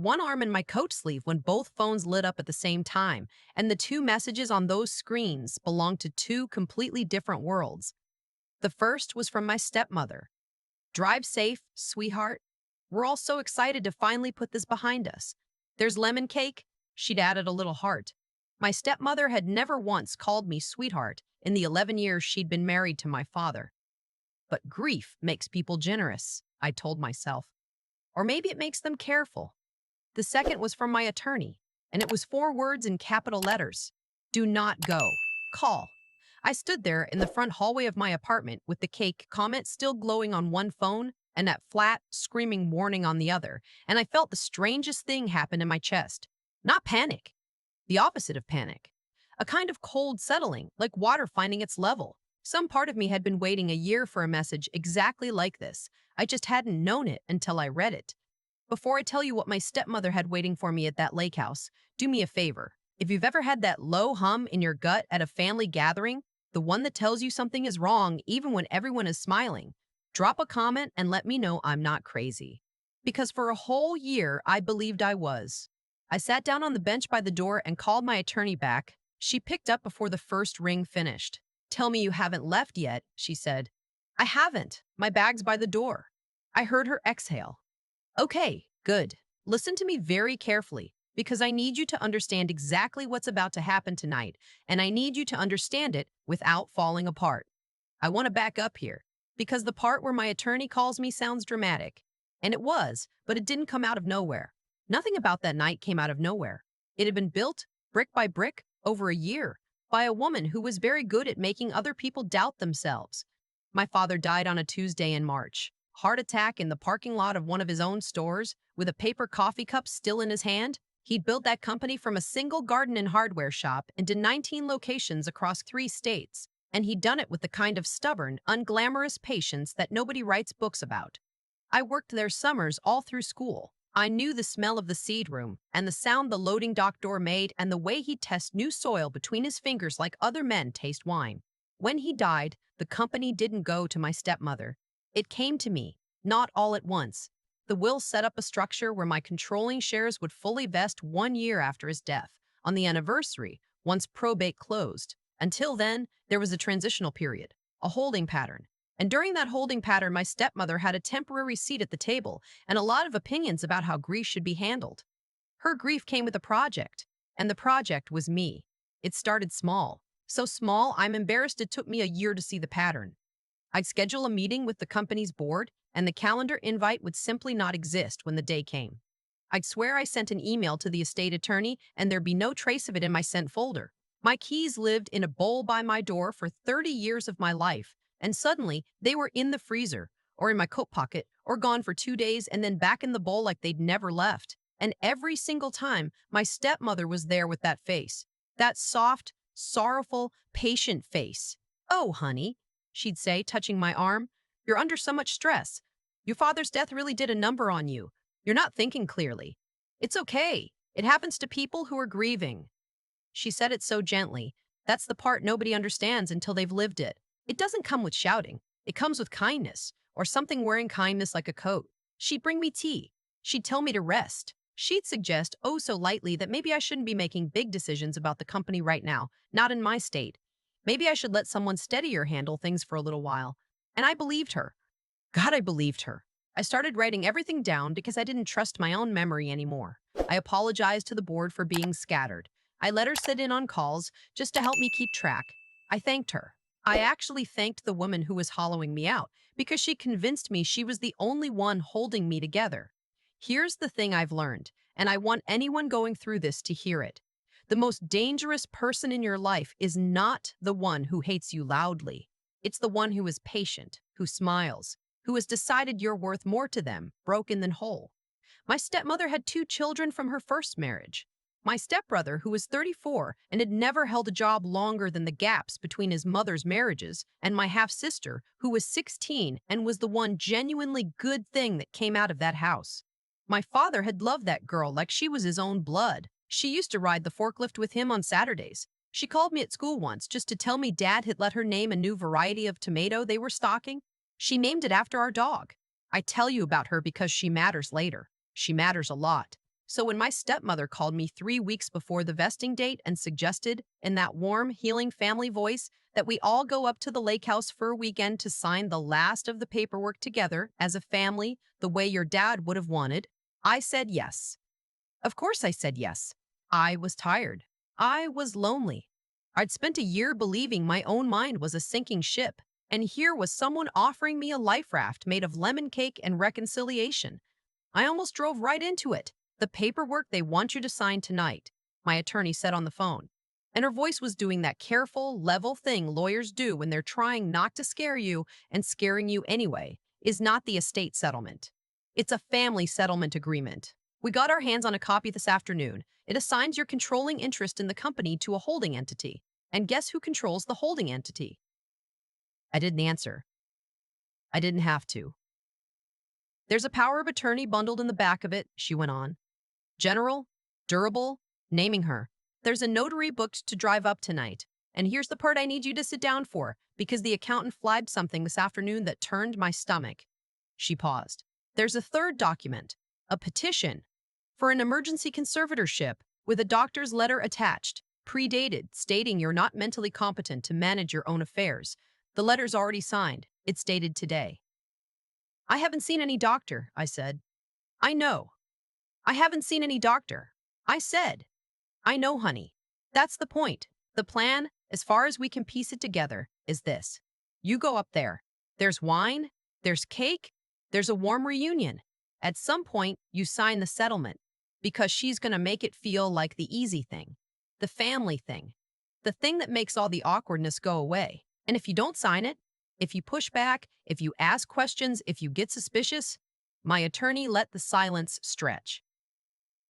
one arm in my coat sleeve when both phones lit up at the same time, and the two messages on those screens belonged to two completely different worlds. The first was from my stepmother. Drive safe, sweetheart. We're all so excited to finally put this behind us. There's lemon cake. She'd added a little heart. My stepmother had never once called me sweetheart in the 11 years she'd been married to my father. But grief makes people generous, I told myself. Or maybe it makes them careful. The second was from my attorney, and it was 4 words in capital letters. Do not go. Call. I stood there in the front hallway of my apartment with the cake comment still glowing on one phone and that flat, screaming warning on the other, and I felt the strangest thing happen in my chest. Not panic. The opposite of panic. A kind of cold settling, like water finding its level. Some part of me had been waiting a year for a message exactly like this. I just hadn't known it until I read it. Before I tell you what my stepmother had waiting for me at that lake house, do me a favor. If you've ever had that low hum in your gut at a family gathering, the one that tells you something is wrong even when everyone is smiling, drop a comment and let me know I'm not crazy. Because for a whole year, I believed I was. I sat down on the bench by the door and called my attorney back. She picked up before the first ring finished. Tell me you haven't left yet, she said. I haven't. My bag's by the door. I heard her exhale. Okay, good. Listen to me very carefully, because I need you to understand exactly what's about to happen tonight, and I need you to understand it without falling apart. I want to back up here, because the part where my attorney calls me sounds dramatic. And it was, but it didn't come out of nowhere. Nothing about that night came out of nowhere. It had been built, brick by brick, over a year, by a woman who was very good at making other people doubt themselves. My father died on a Tuesday in March. Heart attack in the parking lot of one of his own stores, with a paper coffee cup still in his hand. He'd built that company from a single garden and hardware shop into 19 locations across 3 states, and he'd done it with the kind of stubborn, unglamorous patience that nobody writes books about. I worked there summers all through school. I knew the smell of the seed room, and the sound the loading dock door made, and the way he'd test new soil between his fingers like other men taste wine. When he died, the company didn't go to my stepmother. It came to me, not all at once. The will set up a structure where my controlling shares would fully vest 1 year after his death, on the anniversary, once probate closed. Until then, there was a transitional period, a holding pattern. And during that holding pattern, my stepmother had a temporary seat at the table and a lot of opinions about how grief should be handled. Her grief came with a project, and the project was me. It started small. So small, I'm embarrassed it took me a year to see the pattern. I'd schedule a meeting with the company's board, and the calendar invite would simply not exist when the day came. I'd swear I sent an email to the estate attorney, and there'd be no trace of it in my sent folder. My keys lived in a bowl by my door for 30 years of my life, and suddenly they were in the freezer, or in my coat pocket, or gone for 2 days and then back in the bowl like they'd never left. And every single time, my stepmother was there with that face. That soft, sorrowful, patient face. Oh, honey, she'd say, touching my arm. You're under so much stress. Your father's death really did a number on you. You're not thinking clearly. It's okay. It happens to people who are grieving. She said it so gently. That's the part nobody understands until they've lived it. It doesn't come with shouting. It comes with kindness, or something wearing kindness like a coat. She'd bring me tea. She'd tell me to rest. She'd suggest, oh so lightly, that maybe I shouldn't be making big decisions about the company right now, not in my state. Maybe I should let someone steadier handle things for a little while. And I believed her. God, I believed her. I started writing everything down because I didn't trust my own memory anymore. I apologized to the board for being scattered. I let her sit in on calls just to help me keep track. I thanked her. I actually thanked the woman who was hollowing me out because she convinced me she was the only one holding me together. Here's the thing I've learned, and I want anyone going through this to hear it. The most dangerous person in your life is not the one who hates you loudly. It's the one who is patient, who smiles, who has decided you're worth more to them, broken than whole. My stepmother had 2 children from her first marriage. My stepbrother, who was 34 and had never held a job longer than the gaps between his mother's marriages, and my half-sister, who was 16 and was the one genuinely good thing that came out of that house. My father had loved that girl like she was his own blood. She used to ride the forklift with him on Saturdays. She called me at school once just to tell me Dad had let her name a new variety of tomato they were stocking. She named it after our dog. I tell you about her because she matters later. She matters a lot. So when my stepmother called me 3 weeks before the vesting date and suggested, in that warm, healing family voice, that we all go up to the lake house for a weekend to sign the last of the paperwork together as a family, the way your dad would have wanted, I said yes. Of course I said yes. I was tired. I was lonely. I'd spent a year believing my own mind was a sinking ship, and here was someone offering me a life raft made of lemon cake and reconciliation. I almost drove right into it. The paperwork they want you to sign tonight, my attorney said on the phone. And her voice was doing that careful, level thing lawyers do when they're trying not to scare you and scaring you anyway, is not the estate settlement. It's a family settlement agreement. We got our hands on a copy this afternoon. It assigns your controlling interest in the company to a holding entity. And guess who controls the holding entity? I didn't answer. I didn't have to. There's a power of attorney bundled in the back of it, she went on. General, durable, naming her. There's a notary booked to drive up tonight. And here's the part I need you to sit down for, because the accountant flagged something this afternoon that turned my stomach. She paused. There's a third document, a petition, for an emergency conservatorship with a doctor's letter attached, predated, stating you're not mentally competent to manage your own affairs. The letter's already signed. It's dated today. I haven't seen any doctor, I said. I know. I haven't seen any doctor. I said. I know, honey. That's the point. The plan, as far as we can piece it together, is this. You go up there. There's wine. There's cake. There's a warm reunion. At some point, you sign the settlement because she's going to make it feel like the easy thing, the family thing, the thing that makes all the awkwardness go away. And if you don't sign it, if you push back, if you ask questions, if you get suspicious, my attorney let the silence stretch.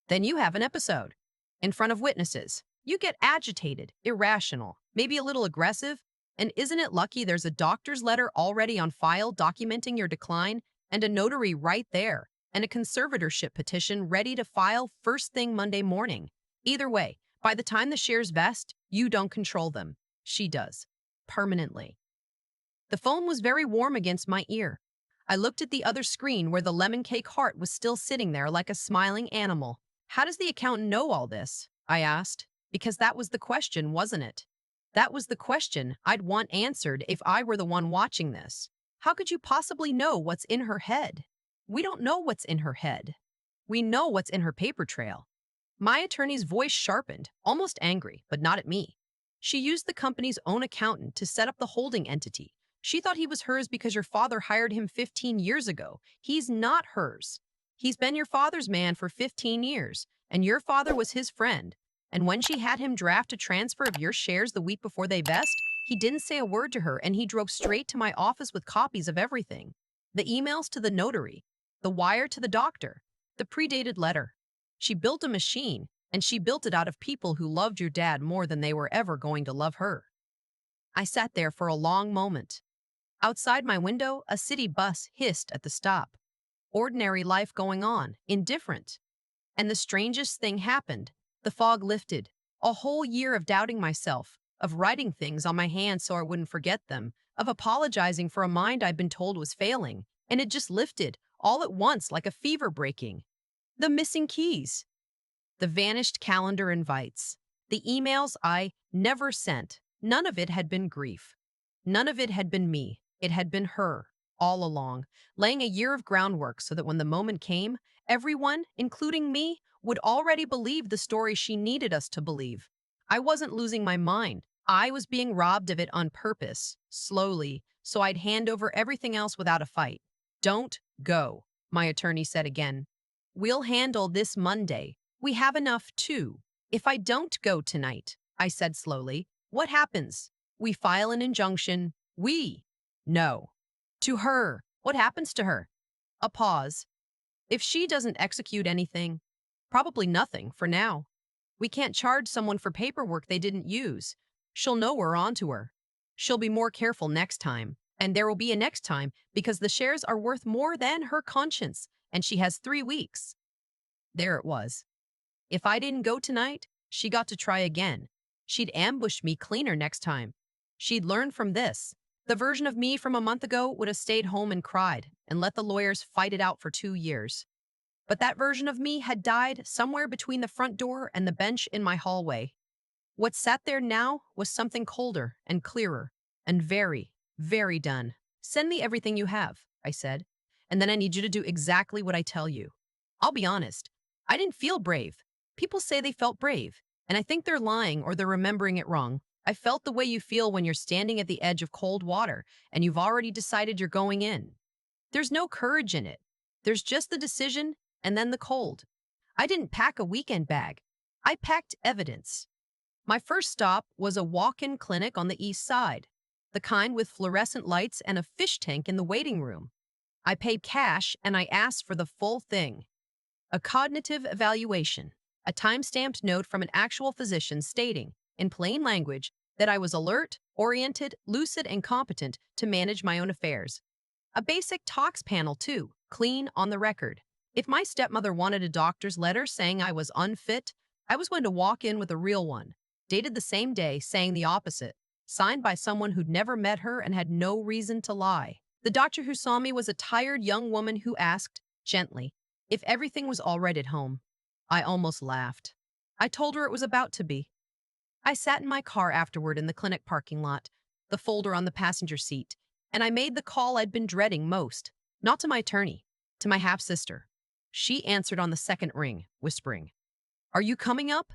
Then you have an episode. In front of witnesses. You get agitated, irrational, maybe a little aggressive. And isn't it lucky there's a doctor's letter already on file documenting your decline, and a notary right there, and a conservatorship petition ready to file first thing Monday morning? Either way, by the time the shares vest, you don't control them. She does. Permanently. The phone was very warm against my ear. I looked at the other screen where the lemon cake heart was still sitting there like a smiling animal. How does the accountant know all this? I asked. Because that was the question, wasn't it? That was the question I'd want answered if I were the one watching this. How could you possibly know what's in her head? We don't know what's in her head. We know what's in her paper trail. My attorney's voice sharpened, almost angry, but not at me. She used the company's own accountant to set up the holding entity. She thought he was hers because your father hired him 15 years ago. He's not hers. He's been your father's man for 15 years, and your father was his friend. And when she had him draft a transfer of your shares the week before they vest, he didn't say a word to her, and he drove straight to my office with copies of everything. The emails to the notary, the wire to the doctor, the predated letter. She built a machine, and she built it out of people who loved your dad more than they were ever going to love her. I sat there for a long moment. Outside my window, a city bus hissed at the stop. Ordinary life going on, indifferent. And the strangest thing happened. The fog lifted. A whole year of doubting myself, of writing things on my hands so I wouldn't forget them, of apologizing for a mind I'd been told was failing, and it just lifted, all at once like a fever breaking. The missing keys. The vanished calendar invites. The emails I never sent. None of it had been grief. None of it had been me. It had been her, all along, laying a year of groundwork so that when the moment came, everyone, including me, would already believe the story she needed us to believe. I wasn't losing my mind. I was being robbed of it on purpose, slowly, so I'd hand over everything else without a fight. Don't go, my attorney said again. We'll handle this Monday. We have enough, too. If I don't go tonight, I said slowly, what happens? We file an injunction. We. No. To her. What happens to her? A pause. If she doesn't execute anything, probably nothing for now. We can't charge someone for paperwork they didn't use. She'll know we're onto her. She'll be more careful next time. And there will be a next time because the shares are worth more than her conscience, and she has 3 weeks. There it was. If I didn't go tonight, she got to try again. She'd ambush me cleaner next time. She'd learn from this. The version of me from a month ago would have stayed home and cried and let the lawyers fight it out for 2 years. But that version of me had died somewhere between the front door and the bench in my hallway. What sat there now was something colder and clearer and very, very done. Send me everything you have, I said, and then I need you to do exactly what I tell you. I'll be honest, I didn't feel brave. People say they felt brave, and I think they're lying or they're remembering it wrong. I felt the way you feel when you're standing at the edge of cold water and you've already decided you're going in. There's no courage in it. There's just the decision and then the cold. I didn't pack a weekend bag. I packed evidence. My first stop was a walk-in clinic on the east side, the kind with fluorescent lights and a fish tank in the waiting room. I paid cash and I asked for the full thing. A cognitive evaluation, a time-stamped note from an actual physician stating, in plain language, that I was alert, oriented, lucid, and competent to manage my own affairs. A basic tox panel, too, clean on the record. If my stepmother wanted a doctor's letter saying I was unfit, I was going to walk in with a real one, dated the same day, saying the opposite, signed by someone who'd never met her and had no reason to lie. The doctor who saw me was a tired young woman who asked, gently, if everything was all right at home. I almost laughed. I told her it was about to be. I sat in my car afterward in the clinic parking lot, the folder on the passenger seat, and I made the call I'd been dreading most, not to my attorney, to my half-sister. She answered on the second ring, whispering, "Are you coming up?"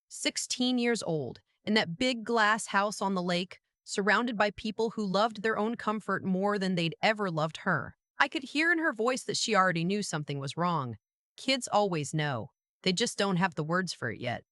16 years old, in that big glass house on the lake, surrounded by people who loved their own comfort more than they'd ever loved her. I could hear in her voice that she already knew something was wrong. Kids always know. They just don't have the words for it yet.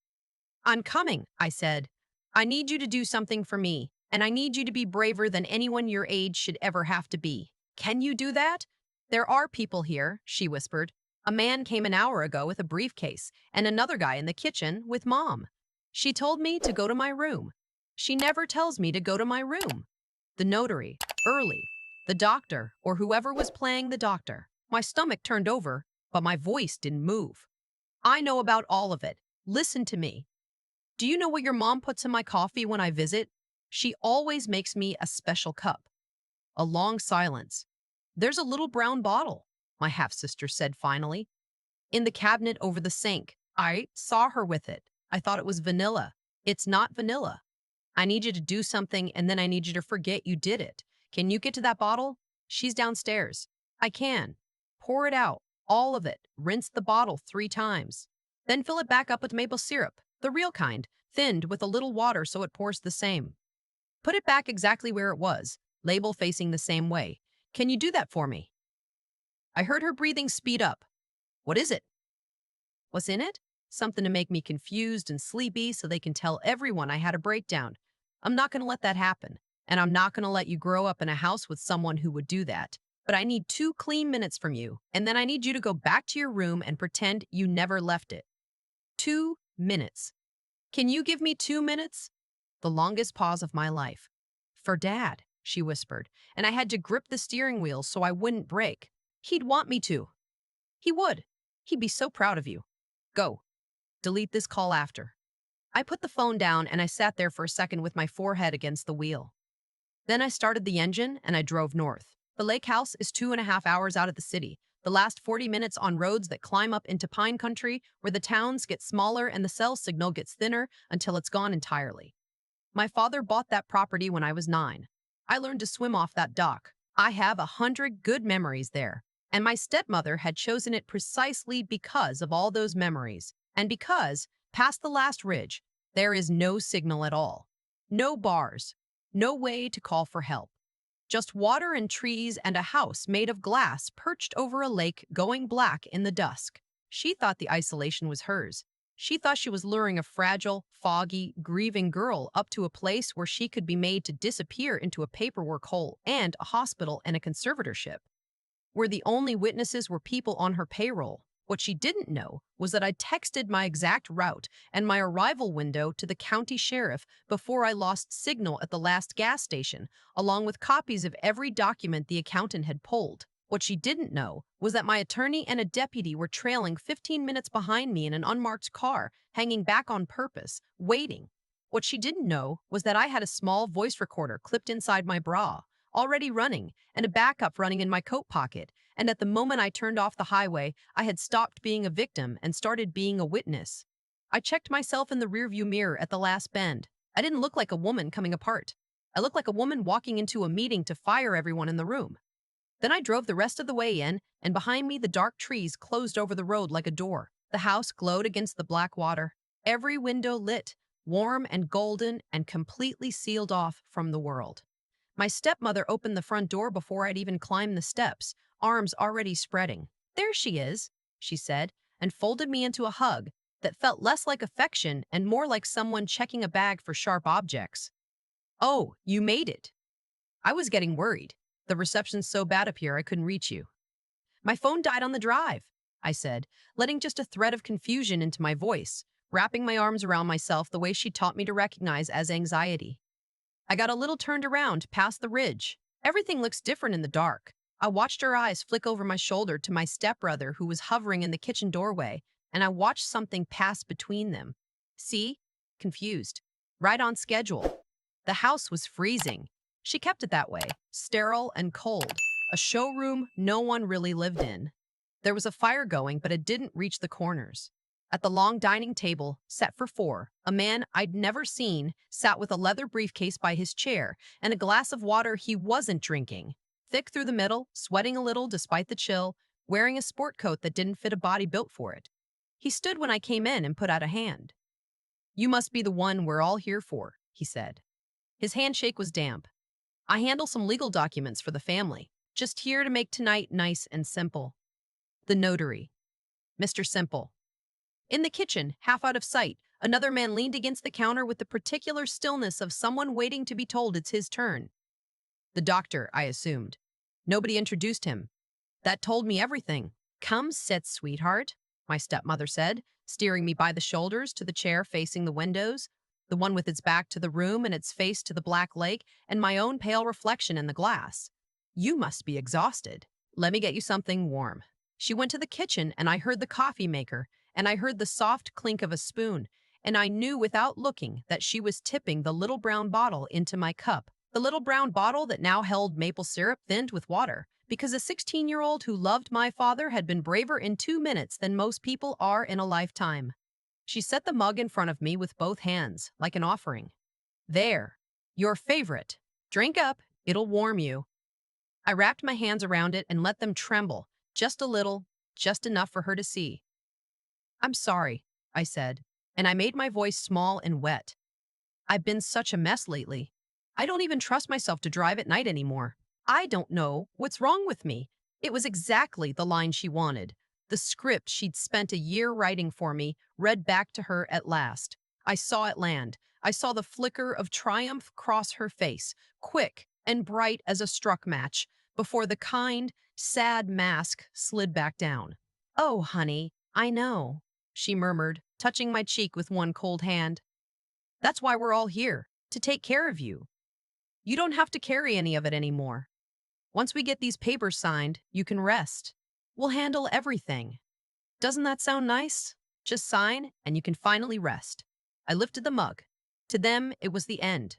"I'm coming," I said. "I need you to do something for me, and I need you to be braver than anyone your age should ever have to be. Can you do that?" "There are people here," she whispered. "A man came an hour ago with a briefcase, and another guy in the kitchen with Mom. She told me to go to my room. She never tells me to go to my room." The notary, early, the doctor, or whoever was playing the doctor. My stomach turned over, but my voice didn't move. "I know about all of it. Listen to me. Do you know what your mom puts in my coffee when I visit? She always makes me a special cup." A long silence. "There's a little brown bottle," my half-sister said finally, "in the cabinet over the sink. I saw her with it. I thought it was vanilla. It's not vanilla. I need you to do something, and then I need you to forget you did it. Can you get to that bottle? She's downstairs." "I can." "Pour it out. All of it. Rinse the bottle 3 times. Then fill it back up with maple syrup, the real kind, thinned with a little water so it pours the same. Put it back exactly where it was, label facing the same way. Can you do that for me?" I heard her breathing speed up. "What is it?" "What's in it? Something to make me confused and sleepy so they can tell everyone I had a breakdown. I'm not going to let that happen, and I'm not going to let you grow up in a house with someone who would do that. But I need 2 clean minutes from you, and then I need you to go back to your room and pretend you never left it." 2 minutes. "Can you give me 2 minutes?" The longest pause of my life. "For Dad," she whispered, and I had to grip the steering wheel so I wouldn't break. "He'd want me to." "He would. He'd be so proud of you. Go. Delete this call after." I put the phone down and I sat there for a second with my forehead against the wheel. Then I started the engine and I drove north. The lake house is 2.5 hours out of the city. The last 40 minutes on roads that climb up into pine country where the towns get smaller and the cell signal gets thinner until it's gone entirely. My father bought that property when I was 9. I learned to swim off that dock. I have 100 good memories there. And my stepmother had chosen it precisely because of all those memories. And because, past the last ridge, there is no signal at all. No bars. No way to call for help. Just water and trees and a house made of glass perched over a lake going black in the dusk. She thought the isolation was hers. She thought she was luring a fragile, foggy, grieving girl up to a place where she could be made to disappear into a paperwork hole and a hospital and a conservatorship, where the only witnesses were people on her payroll. What she didn't know was that I texted my exact route and my arrival window to the county sheriff before I lost signal at the last gas station, along with copies of every document the accountant had pulled. What she didn't know was that my attorney and a deputy were trailing 15 minutes behind me in an unmarked car, hanging back on purpose, waiting. What she didn't know was that I had a small voice recorder clipped inside my bra, already running, and a backup running in my coat pocket. And at the moment I turned off the highway, I had stopped being a victim and started being a witness. I checked myself in the rearview mirror at the last bend. I didn't look like a woman coming apart. I looked like a woman walking into a meeting to fire everyone in the room. Then I drove the rest of the way in, and behind me the dark trees closed over the road like a door. The house glowed against the black water, every window lit, warm and golden and completely sealed off from the world. My stepmother opened the front door before I'd even climbed the steps, arms already spreading. "There she is," she said, and folded me into a hug that felt less like affection and more like someone checking a bag for sharp objects. "Oh, you made it." I was getting worried. The reception's so bad up here I couldn't reach you. "My phone died on the drive," I said, letting just a thread of confusion into my voice, wrapping my arms around myself the way she taught me to recognize as anxiety. I got a little turned around past the ridge. Everything looks different in the dark. I watched her eyes flick over my shoulder to my stepbrother who was hovering in the kitchen doorway, and I watched something pass between them. "See?" Confused. "Right on schedule." The house was freezing. She kept it that way, sterile and cold, a showroom no one really lived in. There was a fire going, but it didn't reach the corners. At the long dining table, set for four, a man I'd never seen sat with a leather briefcase by his chair and a glass of water he wasn't drinking. Thick through the middle, sweating a little despite the chill, wearing a sport coat that didn't fit a body built for it. He stood when I came in and put out a hand. "You must be the one we're all here for," he said. His handshake was damp. "I handle some legal documents for the family. Just here to make tonight nice and simple." The notary. Mr. Simple. In the kitchen, half out of sight, another man leaned against the counter with the particular stillness of someone waiting to be told it's his turn. The doctor, I assumed. Nobody introduced him. That told me everything. "Come sit, sweetheart," my stepmother said, steering me by the shoulders to the chair facing the windows, the one with its back to the room and its face to the black lake, and my own pale reflection in the glass. "You must be exhausted. Let me get you something warm." She went to the kitchen, and I heard the coffee maker, and I heard the soft clink of a spoon, and I knew without looking that she was tipping the little brown bottle into my cup, the little brown bottle that now held maple syrup thinned with water, because a 16-year-old who loved my father had been braver in 2 minutes than most people are in a lifetime. She set the mug in front of me with both hands, like an offering. "There, your favorite. Drink up, it'll warm you." I wrapped my hands around it and let them tremble, just a little, just enough for her to see. "I'm sorry," I said, and I made my voice small and wet. "I've been such a mess lately. I don't even trust myself to drive at night anymore. I don't know what's wrong with me." It was exactly the line she wanted. The script she'd spent a year writing for me read back to her at last. I saw it land. I saw the flicker of triumph cross her face, quick and bright as a struck match, before the kind, sad mask slid back down. "Oh, honey, I know," she murmured, touching my cheek with one cold hand. "That's why we're all here, to take care of you. You don't have to carry any of it anymore. Once we get these papers signed, you can rest. We'll handle everything. Doesn't that sound nice? Just sign, and you can finally rest." I lifted the mug. To them, it was the end.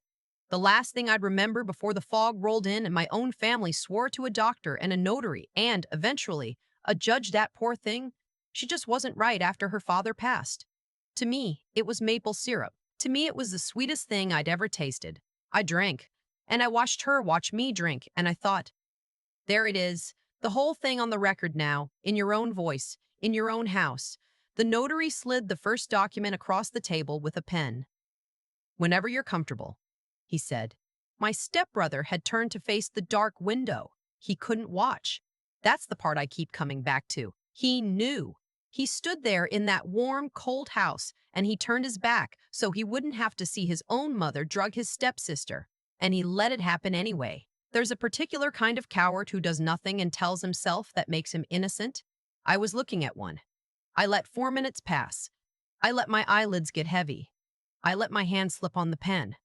The last thing I'd remember before the fog rolled in and my own family swore to a doctor and a notary and, eventually, a judge that poor thing, she just wasn't right after her father passed. To me, it was maple syrup. To me, it was the sweetest thing I'd ever tasted. I drank, and I watched her watch me drink, and I thought, there it is, the whole thing on the record now, in your own voice, in your own house. The notary slid the first document across the table with a pen. "Whenever you're comfortable," he said. My stepbrother had turned to face the dark window. He couldn't watch. That's the part I keep coming back to. He knew. He stood there in that warm, cold house, and he turned his back so he wouldn't have to see his own mother drug his stepsister. And he let it happen anyway. There's a particular kind of coward who does nothing and tells himself that makes him innocent. I was looking at one. I let 4 minutes pass. I let my eyelids get heavy. I let my hand slip on the pen.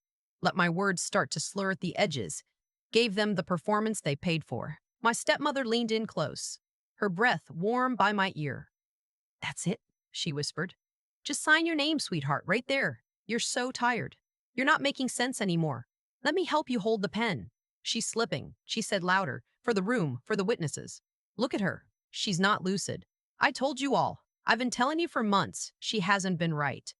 Let my words start to slur at the edges. Gave them the performance they paid for. My stepmother leaned in close, her breath warm by my ear. "That's it," she whispered. "Just sign your name, sweetheart, right there. You're so tired. You're not making sense anymore. Let me help you hold the pen." She's slipping, she said louder, for the room, for the witnesses. Look at her. She's not lucid. I told you all. I've been telling you for months. She hasn't been right.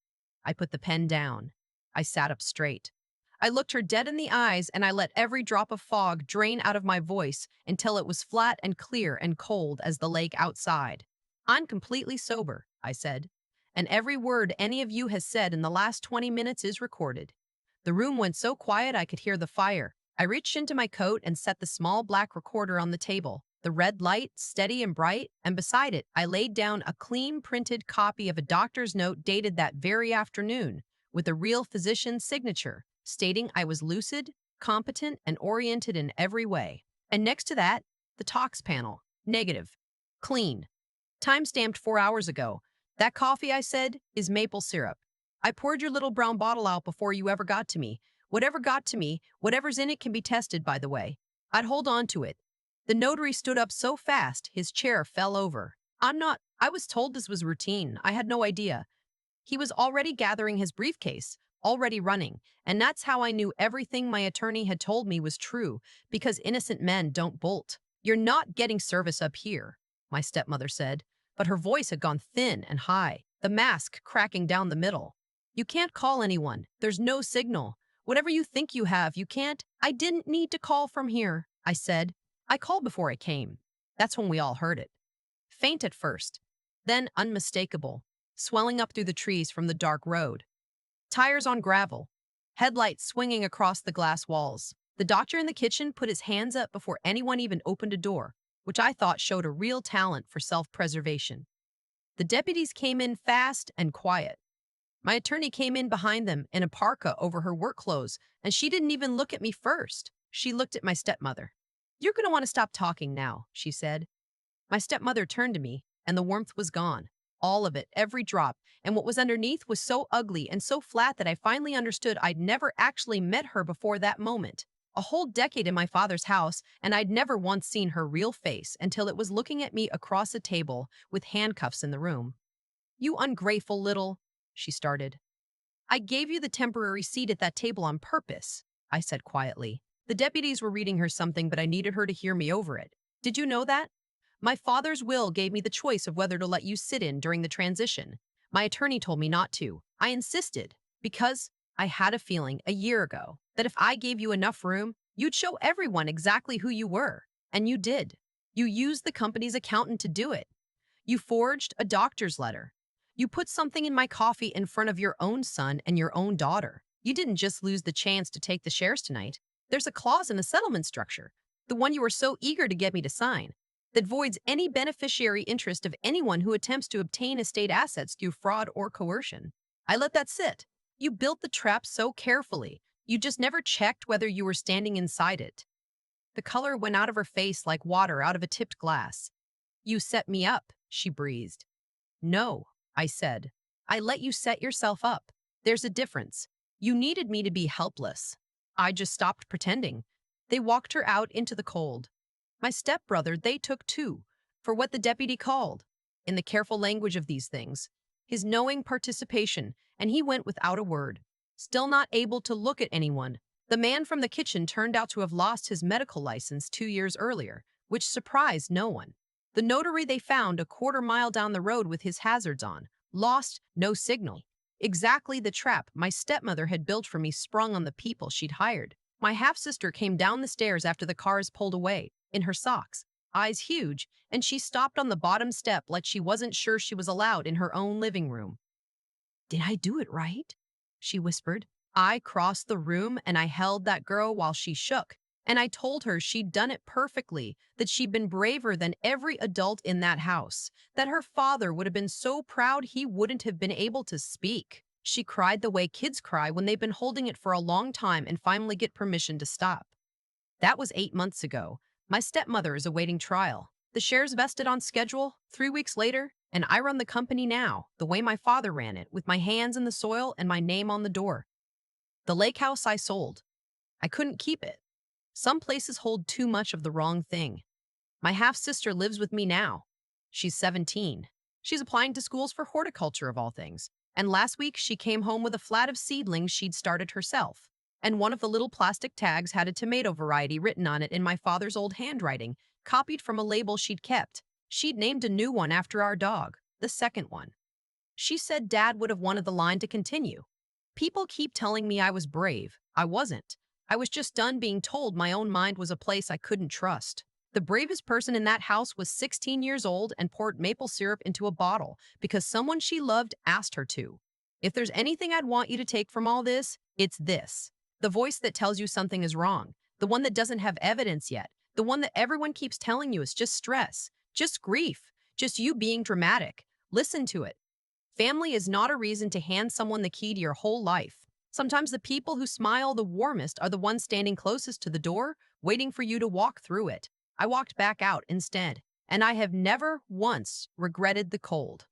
I put the pen down. I sat up straight. I looked her dead in the eyes and I let every drop of fog drain out of my voice until it was flat and clear and cold as the lake outside. I'm completely sober, I said, and every word any of you has said in the last 20 minutes is recorded. The room went so quiet I could hear the fire. I reached into my coat and set the small black recorder on the table, the red light steady and bright, and beside it I laid down a clean printed copy of a doctor's note dated that very afternoon, with a real physician's signature, stating I was lucid, competent, and oriented in every way. And next to that, the tox panel, negative, clean. Time-stamped 4 hours ago. That coffee, I said, is maple syrup. I poured your little brown bottle out before you ever got to me. Whatever got to me, whatever's in it can be tested, by the way. I'd hold on to it. The notary stood up so fast, his chair fell over. I was told this was routine. I had no idea. He was already gathering his briefcase, already running, and that's how I knew everything my attorney had told me was true, because innocent men don't bolt. You're not getting service up here, my stepmother said, but her voice had gone thin and high, the mask cracking down the middle. You can't call anyone. There's no signal. Whatever you think you have, you can't. I didn't need to call from here, I said. I called before I came. That's when we all heard it. Faint at first, then unmistakable, swelling up through the trees from the dark road. Tires on gravel, headlights swinging across the glass walls. The doctor in the kitchen put his hands up before anyone even opened a door, which I thought showed a real talent for self-preservation. The deputies came in fast and quiet. My attorney came in behind them in a parka over her work clothes, and she didn't even look at me first. She looked at my stepmother. You're going to want to stop talking now, she said. My stepmother turned to me, and the warmth was gone. All of it, every drop, and what was underneath was so ugly and so flat that I finally understood I'd never actually met her before that moment. A whole decade in my father's house, and I'd never once seen her real face until it was looking at me across a table with handcuffs in the room. You ungrateful little, she started. I gave you the temporary seat at that table on purpose, I said quietly. The deputies were reading her something, but I needed her to hear me over it. Did you know that? My father's will gave me the choice of whether to let you sit in during the transition. My attorney told me not to. I insisted, because I had a feeling a year ago that if I gave you enough room, you'd show everyone exactly who you were. And you did. You used the company's accountant to do it. You forged a doctor's letter. You put something in my coffee in front of your own son and your own daughter. You didn't just lose the chance to take the shares tonight. There's a clause in the settlement structure, the one you were so eager to get me to sign, that voids any beneficiary interest of anyone who attempts to obtain estate assets through fraud or coercion. I let that sit. You built the trap so carefully. You just never checked whether you were standing inside it. The color went out of her face like water out of a tipped glass. You set me up, she breathed. No, I said. I let you set yourself up. There's a difference. You needed me to be helpless. I just stopped pretending. They walked her out into the cold. My stepbrother they took too, for what the deputy called, in the careful language of these things, his knowing participation, and he went without a word. Still not able to look at anyone, the man from the kitchen turned out to have lost his medical license 2 years earlier, which surprised no one. The notary they found a quarter-mile down the road with his hazards on, lost, no signal. Exactly the trap my stepmother had built for me sprung on the people she'd hired. My half-sister came down the stairs after the cars pulled away, in her socks, eyes huge, and she stopped on the bottom step like she wasn't sure she was allowed in her own living room. Did I do it right? She whispered. I crossed the room and I held that girl while she shook, and I told her she'd done it perfectly, that she'd been braver than every adult in that house, that her father would have been so proud he wouldn't have been able to speak. She cried the way kids cry when they've been holding it for a long time and finally get permission to stop. That was 8 months ago. My stepmother is awaiting trial. The shares vested on schedule 3 weeks later, and I run the company now, the way my father ran it, with my hands in the soil and my name on the door. The lake house I sold. I couldn't keep it. Some places hold too much of the wrong thing. My half-sister lives with me now. She's 17. She's applying to schools for horticulture of all things. And last week she came home with a flat of seedlings she'd started herself. And one of the little plastic tags had a tomato variety written on it in my father's old handwriting, copied from a label she'd kept. She'd named a new one after our dog, the second one. She said Dad would have wanted the line to continue. People keep telling me I was brave. I wasn't. I was just done being told my own mind was a place I couldn't trust. The bravest person in that house was 16 years old and poured maple syrup into a bottle because someone she loved asked her to. If there's anything I'd want you to take from all this, it's this. The voice that tells you something is wrong, the one that doesn't have evidence yet, the one that everyone keeps telling you is just stress, just grief, just you being dramatic. Listen to it. Family is not a reason to hand someone the key to your whole life. Sometimes the people who smile the warmest are the ones standing closest to the door, waiting for you to walk through it. I walked back out instead, and I have never once regretted the cold.